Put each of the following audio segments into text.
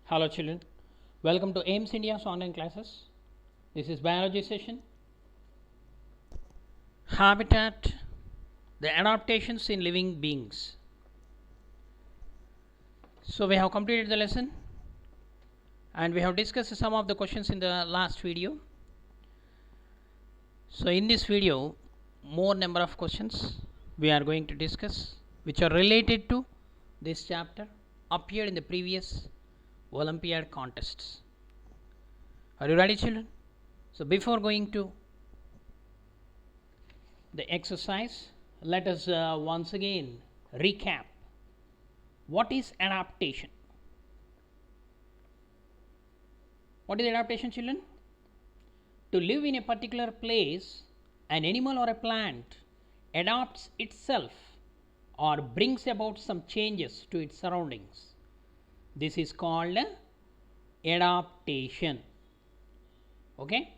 Hello children, welcome to AIMS India's online classes. This is biology session. Habitat, the adaptations in living beings. So we have completed the lesson and we have discussed some of the questions in the last video. So in this video, more number of questions we are going to discuss which are related to this chapter appeared in the previous Olympiad contests. Are you ready children? So before going to the exercise, let us once again recap what is adaptation. What is adaptation children? To live in a particular place, an animal or a plant adapts itself or brings about some changes to its surroundings. This is called adaptation. Okay,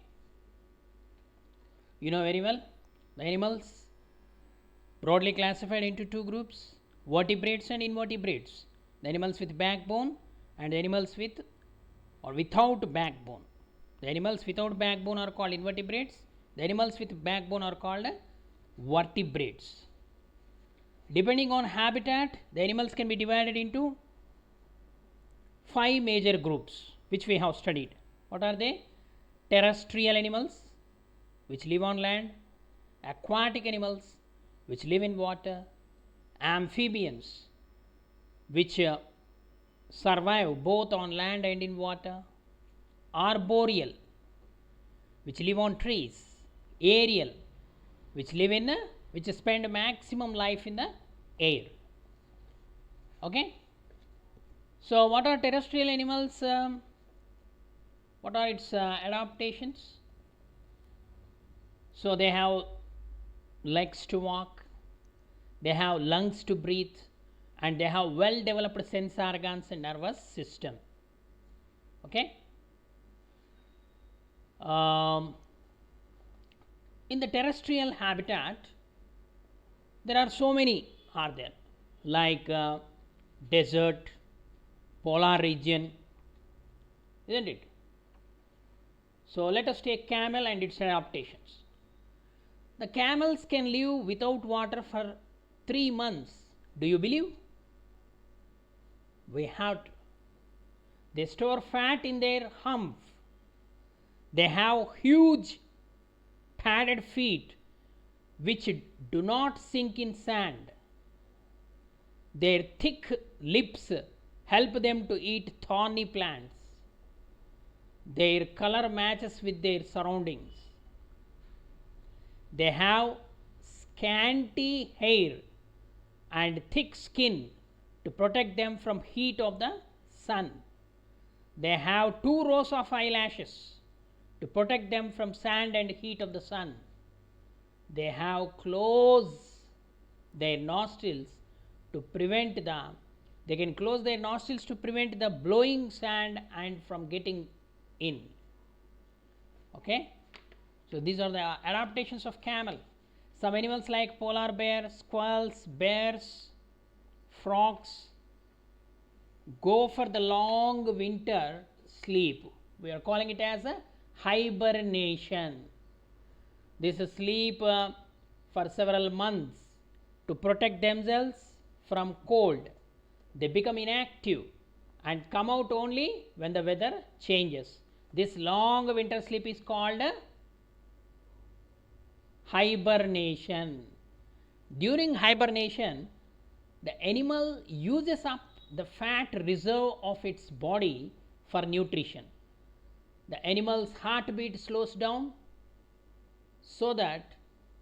you know very well the animals broadly classified into two groups, vertebrates and invertebrates. The animals with backbone and the animals with or without backbone. The animals without backbone are called invertebrates. The animals with backbone are called vertebrates. Depending on habitat, the animals can be divided into 5 major groups which we have studied. What are they? Terrestrial animals which live on land, aquatic animals which live in water, amphibians which survive both on land and in water, arboreal which live on trees, aerial which live in which spend maximum life in the air. Okay, so what are terrestrial animals? What are its adaptations? So they have legs to walk, they have lungs to breathe, and they have well developed sense organs and nervous system. Okay, in the terrestrial habitat there are so many are there, like desert, polar region, isn't it? So let us take camel and its adaptations. The camels can live without water for 3 months. Do you believe? We have to. They store fat in their hump. They have huge padded feet which do not sink in sand. Their thick lips help them to eat thorny plants. Their color matches with their surroundings. They have scanty hair and thick skin to protect them from heat of the sun. They have 2 rows of eyelashes to protect them from sand and heat of the sun. They have closed their nostrils to prevent they can close their nostrils to prevent the blowing sand and from getting in. Okay, so these are the adaptations of camel. Some animals like polar bear, squirrels, bears, frogs go for the long winter sleep. We are calling it as a hibernation. This is sleep for several months to protect themselves from cold. They become inactive and come out only when the weather changes. This long winter sleep is called hibernation. During hibernation, the animal uses up the fat reserve of its body for nutrition. The animal's heartbeat slows down so that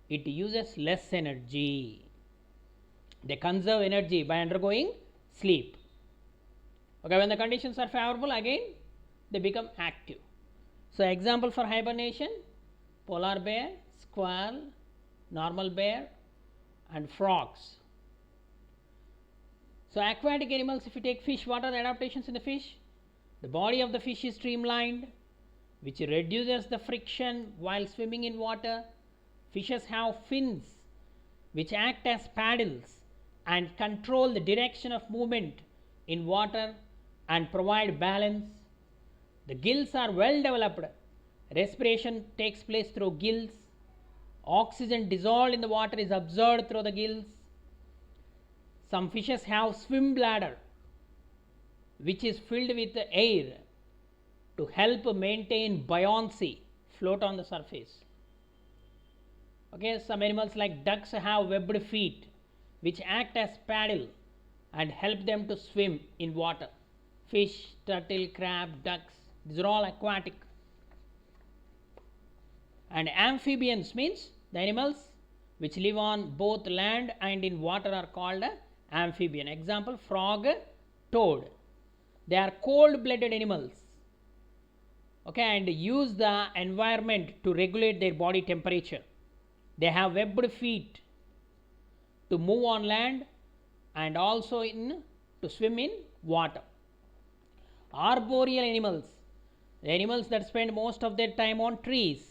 it uses less energy. They conserve energy by undergoing sleep. Okay, when the conditions are favorable, again they become active. So example for hibernation: polar bear, squirrel, normal bear and frogs. So aquatic animals, if you take fish, what are the adaptations in the fish? The body of the fish is streamlined, which reduces the friction while swimming in water. Fishes have fins which act as paddles and control the direction of movement in water and provide balance. The gills are well developed. Respiration takes place through gills. Oxygen dissolved in the water is absorbed through the gills. Some fishes have swim bladder, which is filled with air to help maintain buoyancy, float on the surface. Okay, some animals like ducks have webbed feet, which act as paddle and help them to swim in water. Fish, turtle, crab, ducks, these are all aquatic. And amphibians means the animals which live on both land and in water are called amphibian. Example, frog, toad. They are cold-blooded animals, okay, and use the environment to regulate their body temperature. They have webbed feet to move on land and also to swim in water. Arboreal animals, the animals that spend most of their time on trees.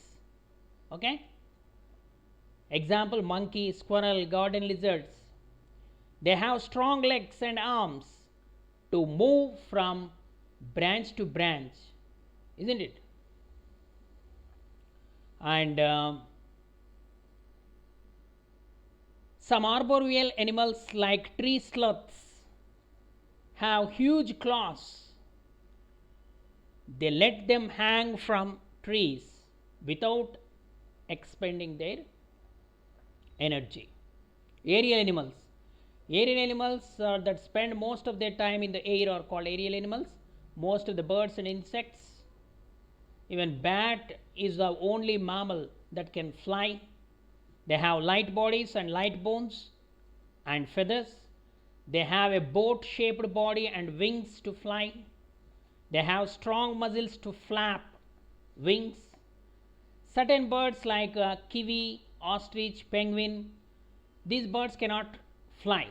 Okay. Example, monkey, squirrel, garden lizards. They have strong legs and arms to move from branch to branch, isn't it? And some arboreal animals like tree sloths have huge claws. They let them hang from trees without expending their energy. Aerial animals. Aerial animals that spend most of their time in the air are called aerial animals. Most of the birds and insects, even bat is the only mammal that can fly. They have light bodies and light bones and feathers. They have a boat shaped body and wings to fly. They have strong muscles to flap wings. Certain birds like kiwi, ostrich, penguin, these birds cannot fly.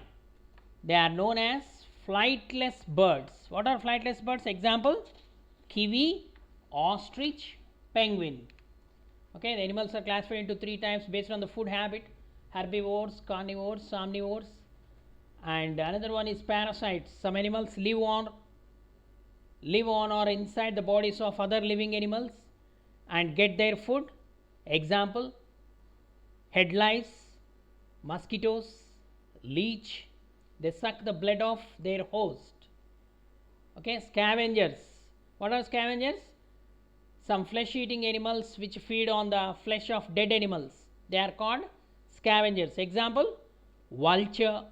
They are known as flightless birds. What are flightless birds? Example, kiwi, ostrich, penguin. Okay, the animals are classified into three types based on the food habit: herbivores, carnivores, omnivores. And another one is parasites. Some animals live on or inside the bodies of other living animals and get their food. Example, head lice, mosquitoes, leech. They suck the blood of their host. Okay, scavengers. What are scavengers? Some flesh eating animals which feed on the flesh of dead animals. They are called scavengers. Example, vulture,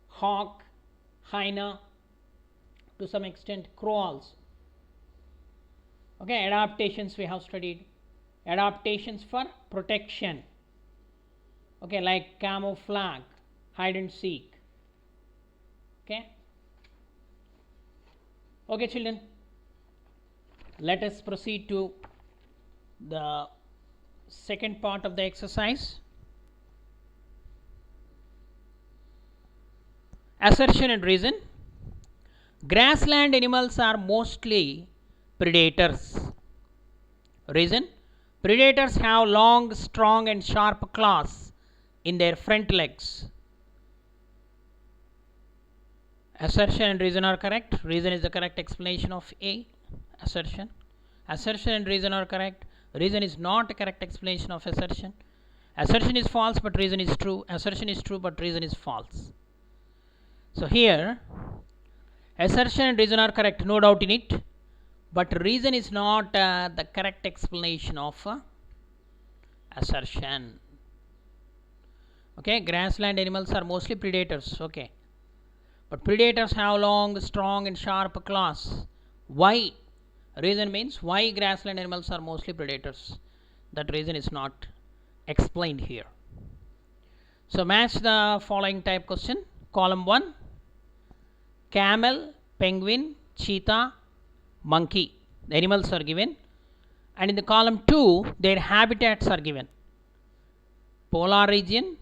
hawk, hyena, to some extent crow also. Okay, adaptations we have studied. Adaptations for protection. Okay, like camouflage, hide and seek. Okay. Okay, children. Let us proceed to the second part of the exercise. Assertion and reason. Grassland animals are mostly predators. Reason: predators have long, strong and sharp claws in their front legs. Assertion and reason are correct. Reason is the correct explanation of A. Assertion. Assertion and reason are correct. Reason is not a correct explanation of assertion. Assertion is false but reason is true. Assertion is true but reason is false. So here assertion and reason are correct, no doubt in it, but reason is not the correct explanation of assertion. Okay, grassland animals are mostly predators. Okay, but predators have long, strong and sharp claws. Why? Reason means why grassland animals are mostly predators. That reason is not explained here. So match the following type question. Column 1, camel, penguin, cheetah, monkey. The animals are given. And in the column 2, their habitats are given. Polar region,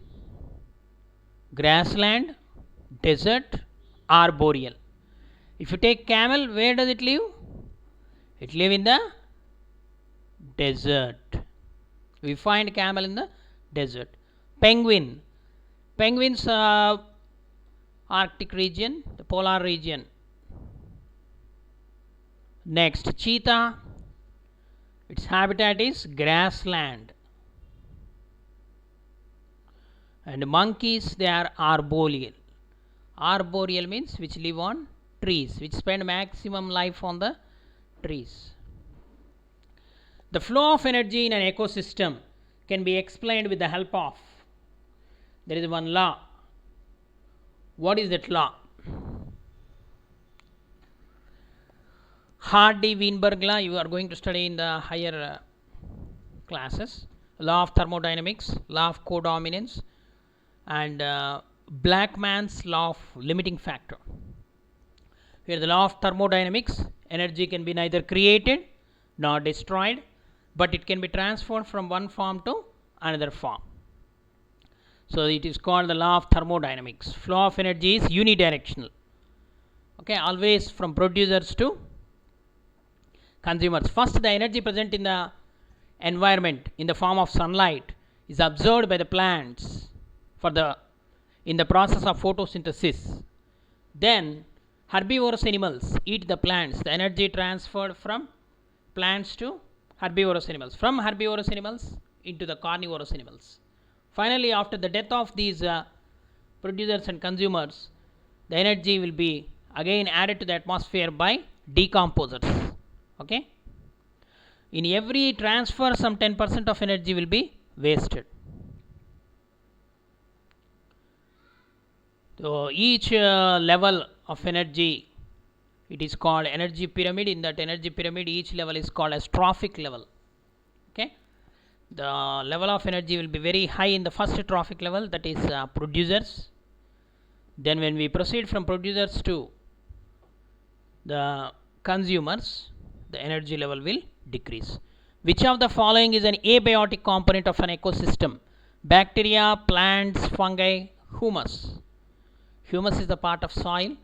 grassland, desert, arboreal. If you take camel, where does it live? It lives in the desert. We find camel in the desert. Penguin. Penguins Arctic region, the polar region. Next, cheetah, its habitat is grassland. And monkeys, they are arboreal. Arboreal means which live on trees, which spend maximum life on the trees. The flow of energy in an ecosystem can be explained with the help of, there is one law. What is that law? Hardy-Weinberg law, you are going to study in the higher classes. Law of thermodynamics, law of codominance, and Blackman's law of limiting factor. Here the law of thermodynamics, energy can be neither created nor destroyed, but it can be transferred from one form to another form. So it is called the law of thermodynamics. Flow of energy is unidirectional. Okay, always from producers to consumers. First, the energy present in the environment in the form of sunlight is absorbed by the plants in the process of photosynthesis. Then herbivorous animals eat the plants. The energy transferred from plants to herbivorous animals, from herbivorous animals into the carnivorous animals. Finally, after the death of these producers and consumers, the energy will be again added to the atmosphere by decomposers. Okay, in every transfer some 10% of energy will be wasted. So each level of energy, it is called energy pyramid. In that energy pyramid, each level is called as trophic level. Okay, the level of energy will be very high in the first trophic level, that is producers. Then when we proceed from producers to the consumers, the energy level will decrease. Which of the following is an abiotic component of an ecosystem? Bacteria, plants, fungi, humus. Humus is the part of soil.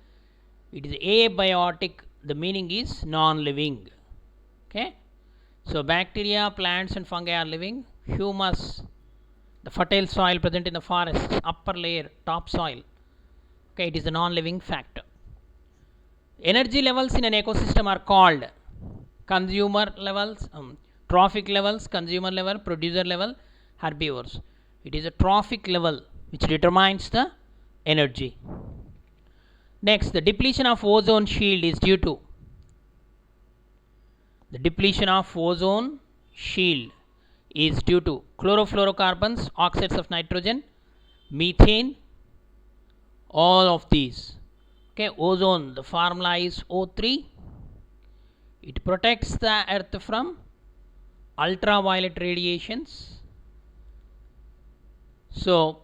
It is abiotic. The meaning is non-living. Okay. So bacteria, plants and fungi are living. Humus, the fertile soil present in the forest, upper layer, top soil. Okay, it is the non-living factor. Energy levels in an ecosystem are called consumer levels, trophic levels, consumer level, producer level, herbivores. It is a trophic level which determines the energy. Next, the depletion of ozone shield is due to, the depletion of ozone shield is due to chlorofluorocarbons, oxides of nitrogen, methane, all of these. Okay, ozone, the formula is O3. It protects the earth from ultraviolet radiations. So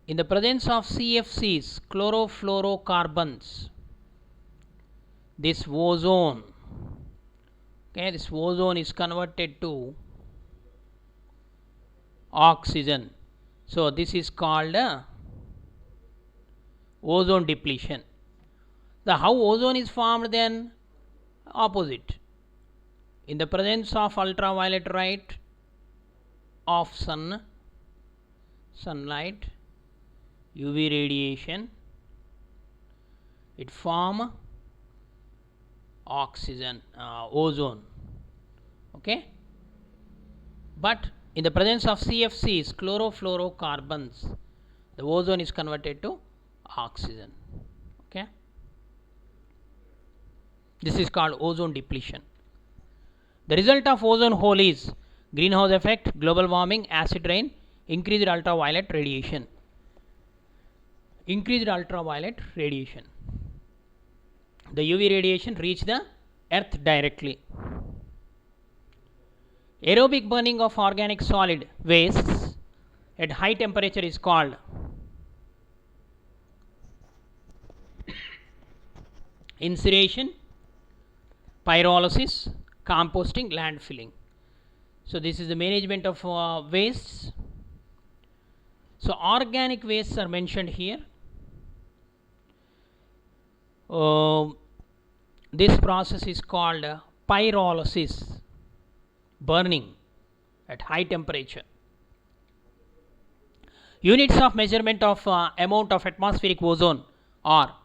in the presence of CFCs, chlorofluorocarbons, this ozone, okay, this ozone is converted to oxygen. So this is called ozone depletion. How ozone is formed then? Opposite. In the presence of ultraviolet light of sunlight, UV radiation, it form oxygen, ozone. Okay, but in the presence of CFCs, chlorofluorocarbons, the ozone is converted to oxygen. Okay, this is called ozone depletion. The result of ozone hole is greenhouse effect, global warming, acid rain, increased ultraviolet radiation. Increased ultraviolet radiation. The UV radiation reach the earth directly. Aerobic burning of organic solid wastes at high temperature is called incineration, pyrolysis, composting, landfilling. So this is the management of wastes. So organic wastes are mentioned here. This process is called pyrolysis, burning at high temperature. Units of measurement of amount of atmospheric ozone are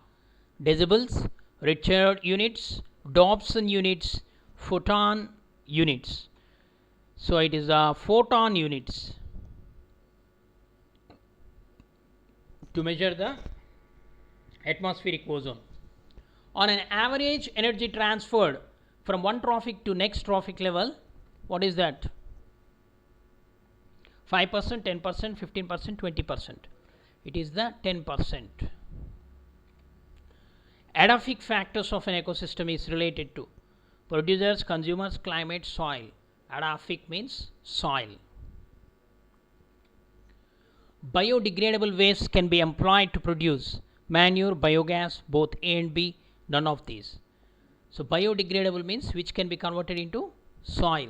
decibels, Richard units, Dobson units, photon units. So it is photon units to measure the atmospheric ozone. On an average energy transferred from one trophic to next trophic level, what is that? 5%, 10%, 15%, 20%. It is the 10%. Edaphic factors of an ecosystem is related to producers, consumers, climate, soil. Edaphic means soil. Biodegradable waste can be employed to produce manure, biogas, both A and B, none of these. So biodegradable means which can be converted into soil.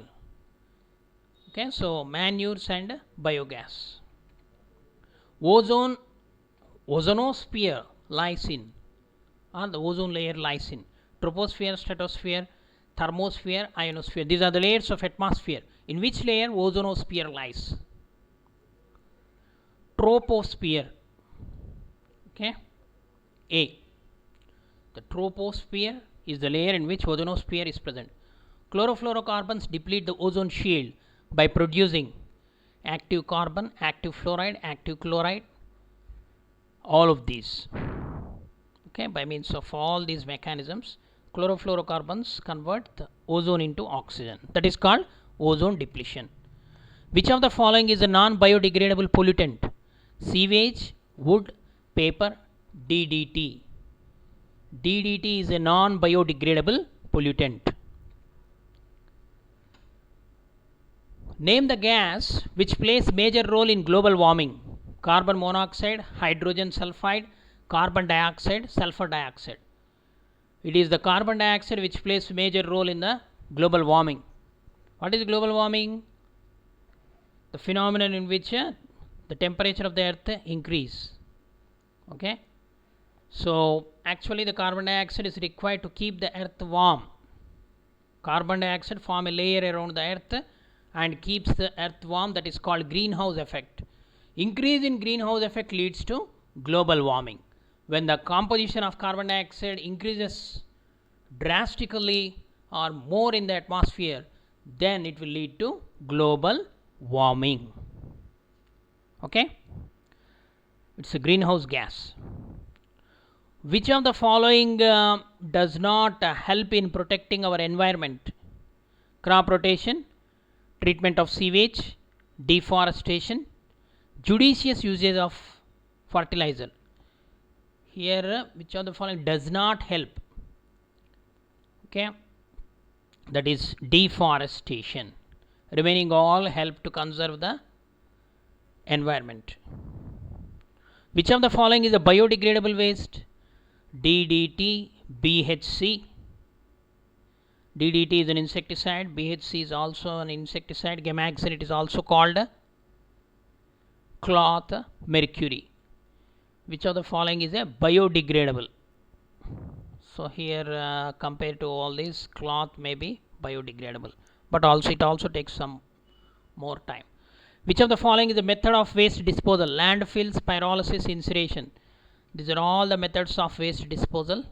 Okay, so manures and biogas. Ozonosphere lies in, or the ozone layer lies in troposphere, stratosphere, thermosphere, ionosphere. These are the layers of atmosphere. In which layer ozonosphere lies? Troposphere. Okay, A. The troposphere is the layer in which ozonosphere is present. Chlorofluorocarbons deplete the ozone shield by producing active carbon, active fluoride, active chloride, all of these. Okay, by means of all these mechanisms, chlorofluorocarbons convert the ozone into oxygen. That is called ozone depletion. Which of the following is a non-biodegradable pollutant? Sewage, wood, paper, DDT. DDT is a non-biodegradable pollutant. Name the gas which plays major role in global warming. Carbon monoxide, hydrogen sulfide, carbon dioxide, sulfur dioxide. It is the carbon dioxide which plays major role in the global warming. What is global warming? The phenomenon in which the temperature of the earth increase. Okay, so actually the carbon dioxide is required to keep the earth warm. Carbon dioxide form a layer around the earth and keeps the earth warm. That is called greenhouse effect. Increase in greenhouse effect leads to global warming. When the composition of carbon dioxide increases drastically or more in the atmosphere, then it will lead to global warming. Okay, it's a greenhouse gas. Which of the following does not help in protecting our environment? Crop rotation, treatment of sewage, deforestation, judicious usage of fertilizer. Here which of the following does not help? Okay, that is deforestation. Remaining all help to conserve the environment. Which of the following is a biodegradable waste? DDT, BHC. DDT is an insecticide, BHC is also an insecticide, Gamaxin it is also called cloth mercury. Which of the following is a biodegradable? So here compared to all these, cloth may be biodegradable, but also it also takes some more time. Which of the following is the method of waste disposal? Landfills, pyrolysis, incineration. These are all the methods of waste disposal.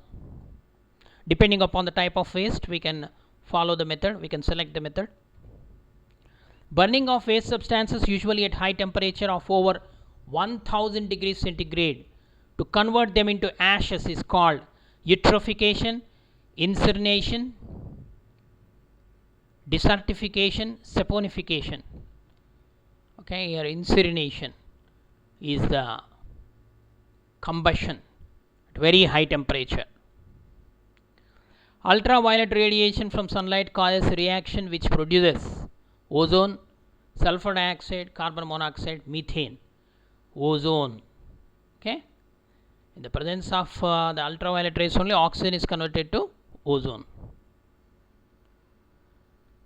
Depending upon the type of waste, we can follow the method, we can select the method. Burning of waste substances usually at high temperature of over 1000 degrees centigrade to convert them into ashes is called eutrophication, incineration, desertification, saponification. Okay, here incineration is the combustion at very high temperature. Ultraviolet radiation from sunlight causes a reaction which produces ozone, sulfur dioxide, carbon monoxide, methane. Ozone. Okay, in the presence of the ultraviolet rays only, oxygen is converted to ozone.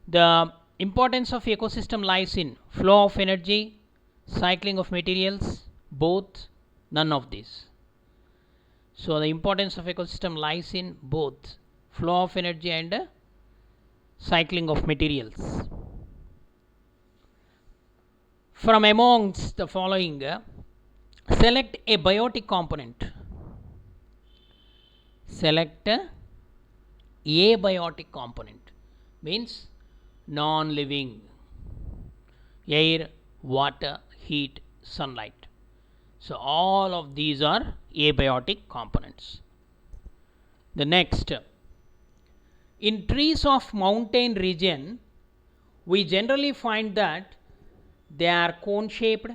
The importance of ecosystem lies in flow of energy, cycling of materials, both, none of these. So the importance of ecosystem lies in both flow of energy and cycling of materials. From amongst the following, select a biotic component. Select Abiotic component means non-living. Air, water, heat, sunlight. So all of these are abiotic components. The next, in trees of mountain region, we generally find that they are cone shaped,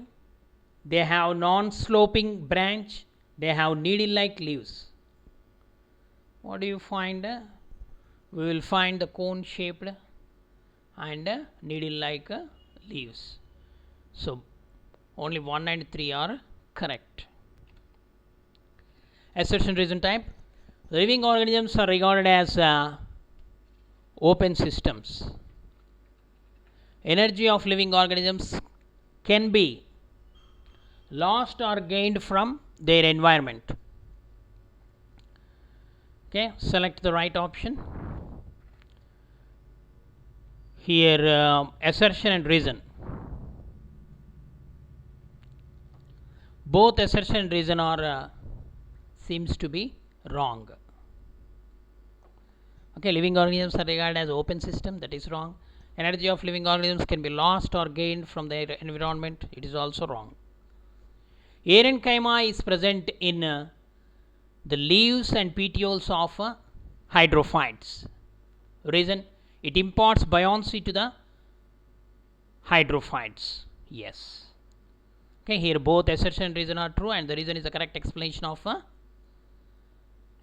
they have non-sloping branch, they have needle-like leaves. What do you find? We will find the cone shaped and needle-like leaves. So only 1 and 3 are correct. Assertion reason type. Living organisms are regarded as open systems. Energy of living organisms can be lost or gained from their environment. Okay, select the right option. Here assertion and reason. Both assertion and reason are seems to be wrong. Okay, living organisms are regarded as open system, that is wrong. Energy of living organisms can be lost or gained from their environment, it is also wrong. Parenchyma is present in the leaves and petioles of hydrophytes. Reason, it imparts buoyancy to the hydrophytes. Yes. Okay, here both assertion and reason are true, and the reason is the correct explanation of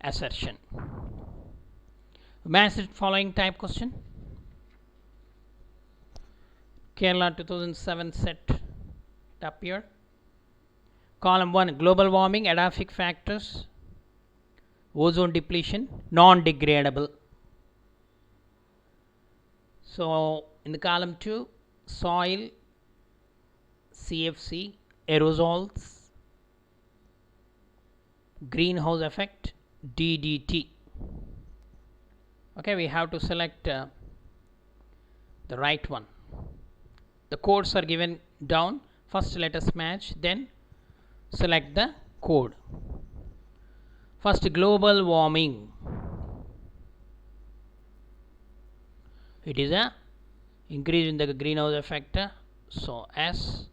assertion. Match the following type question. Kerala 2007 set up here. Column 1, global warming, edaphic factors, ozone depletion, non-degradable. So in the column 2, soil, CFC, aerosols, greenhouse effect, DDT. Okay, we have to select the right one. The codes are given down. First let us match, then select the code. First, global warming. It is a increase in the greenhouse effect. So S.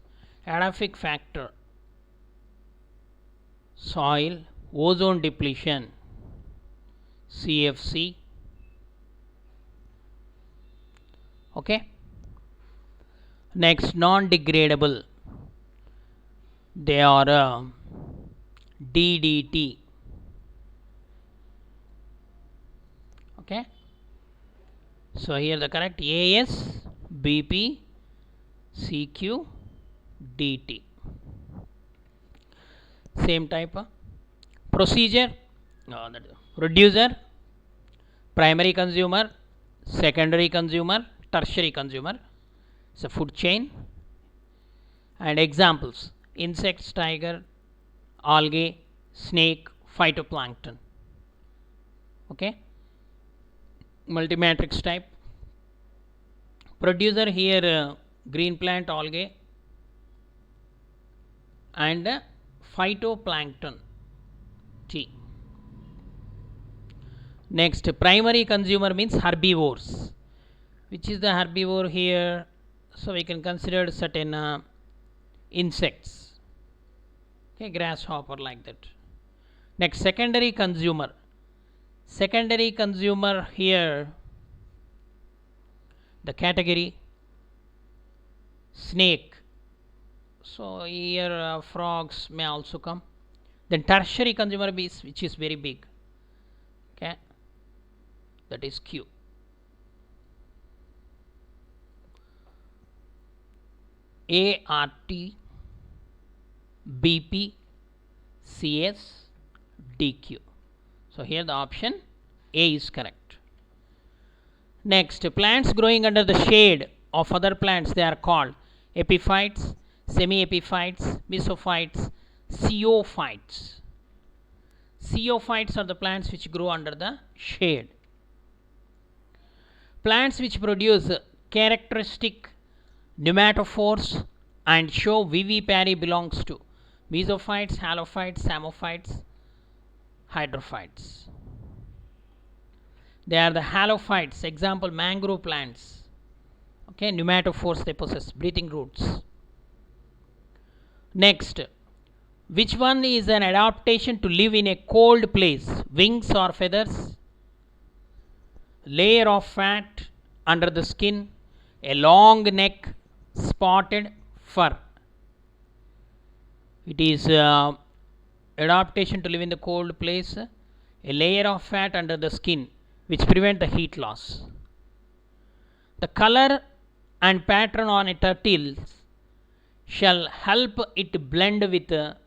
Edaphic factor, soil, ozone depletion, CFC. Okay. Next, non-degradable. They are DDT. Okay. So here the correct AS, BP, CQ, DT. Same type. Procedure, producer, primary consumer, secondary consumer, tertiary consumer. It's a food chain. And examples: insects, tiger, algae, snake, phytoplankton. Okay. Multimatrix type. Producer here green plant, algae, and phytoplankton, T. Next, primary consumer means herbivores. Which is the herbivore here? So we can consider certain insects. Okay, grasshopper, like that. Next, secondary consumer. Secondary consumer here, the category snake. So here frogs may also come. Then tertiary consumer base, which is very big. Okay, that is Q. ART, BP, CS, DQ. So here the option A is correct. Next, plants growing under the shade of other plants, they are called epiphytes, semi-epiphytes, mesophytes, zeophytes. Zeophytes are the plants which grow under the shade. Plants which produce characteristic pneumatophores and show vivipary belongs to mesophytes, halophytes, samophytes, hydrophytes. They are the halophytes, example mangrove plants. Okay, pneumatophores they possess, breathing roots. Next, which one is an adaptation to live in a cold place? Wings or feathers? Layer of fat under the skin, a long neck, spotted fur. It is adaptation to live in the cold place, a layer of fat under the skin which prevent the heat loss. The color and pattern on a turtle shall help it blend with the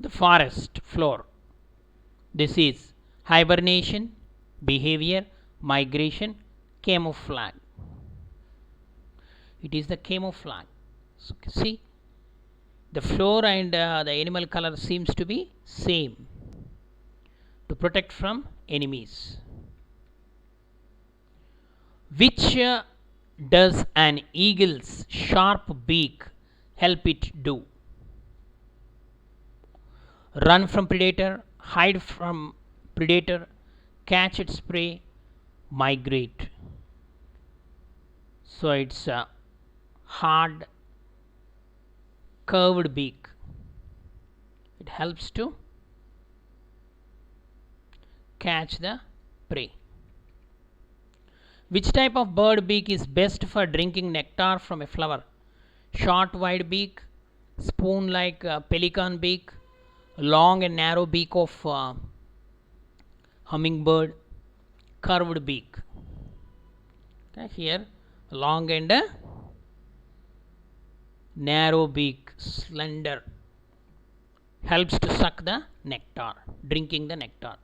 forest floor. This is hibernation, behavior, migration, camouflage. It is the camouflage. So, see, the floor and the animal color seems to be same to protect from enemies. Which does an eagle's sharp beak help it do? Run from predator, hide from predator, catch its prey, migrate. So it's a hard curved beak. It helps to catch the prey. Which type of bird beak is best for drinking nectar from a flower? Short wide beak, spoon like pelican beak, long and narrow beak of hummingbird, curved beak. Okay, here long and narrow beak, slender, helps to suck the nectar, drinking the nectar.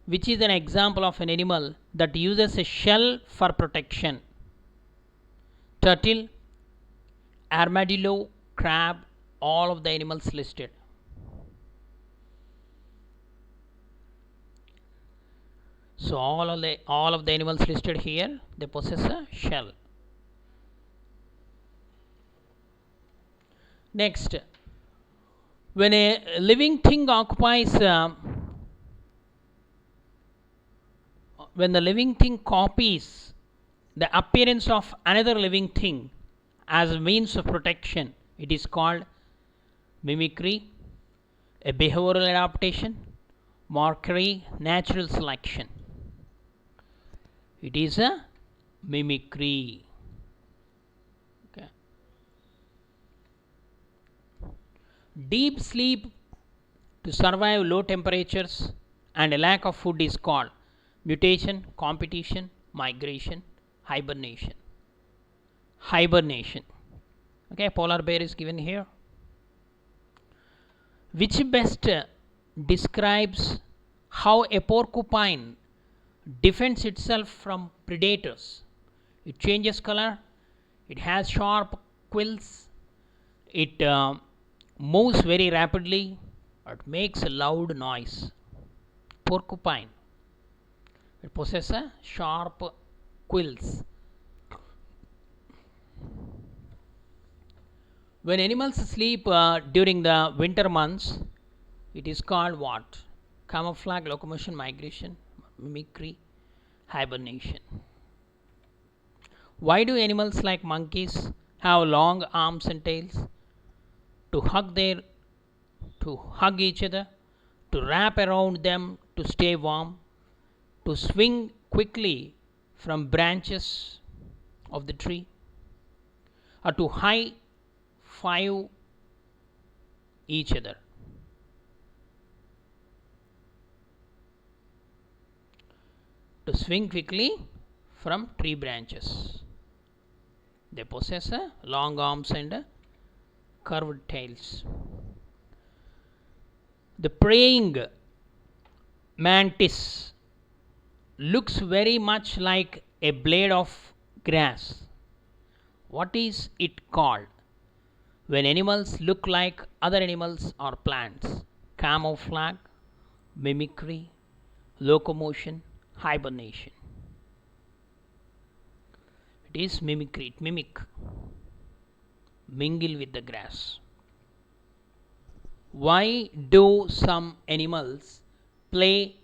Which is an example of an animal that uses a shell for protection? Turtle, armadillo, crab, all of the animals listed. So all of the animals listed here, they possess a shell. Next, when a living thing occupies when the living thing copies the appearance of another living thing as a means of protection, it is called mimicry, a behavioral adaptation, mockery, natural selection. It is a mimicry. Okay. Deep sleep to survive low temperatures and a lack of food is called mutation, competition, migration, hibernation. Hibernation. Okay, polar bear is given here. Which best describes how a porcupine defends itself from predators? It changes color, it has sharp quills, it moves very rapidly, it makes a loud noise. Porcupine, it possesses sharp quills. When animals sleep during the winter months, it is called what? Camouflage, locomotion, migration, mimicry, hibernation. Why do animals like monkeys have long arms and tails? To hug each other, to wrap around them to stay warm, to swing quickly from branches of the tree, or to high five each other. To swing quickly from tree branches. They possess long arms and curved tails. The praying mantis looks very much like a blade of grass. What is it called when animals look like other animals or plants? Camouflage, mimicry, locomotion, hibernation. It is mimicry, it mimic, mingle with the grass. Why do some animals play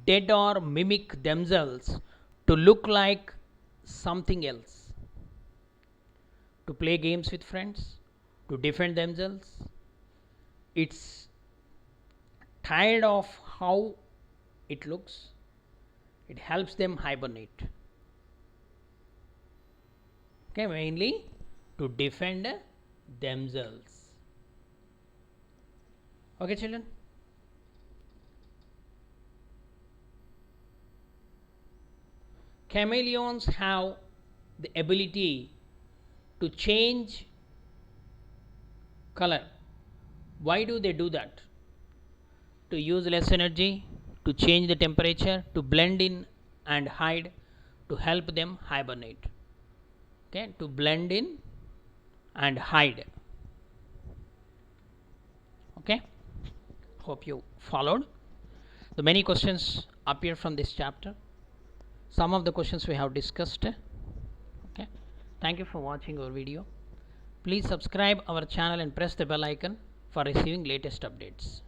dead or mimic themselves to look like something else, to play games with friends, to defend themselves. It's tired of how it looks. It helps them hibernate. Okay, mainly to defend themselves. Okay, children. Chameleons have the ability to change color. Why do they do that? To use less energy, to change the temperature, to blend in and hide, to help them hibernate. Okay, to blend in and hide. Okay, hope you followed. The many questions appear from this chapter. Some of the questions we have discussed. Okay, thank you for watching our video. Please subscribe our channel and press the bell icon for receiving latest updates.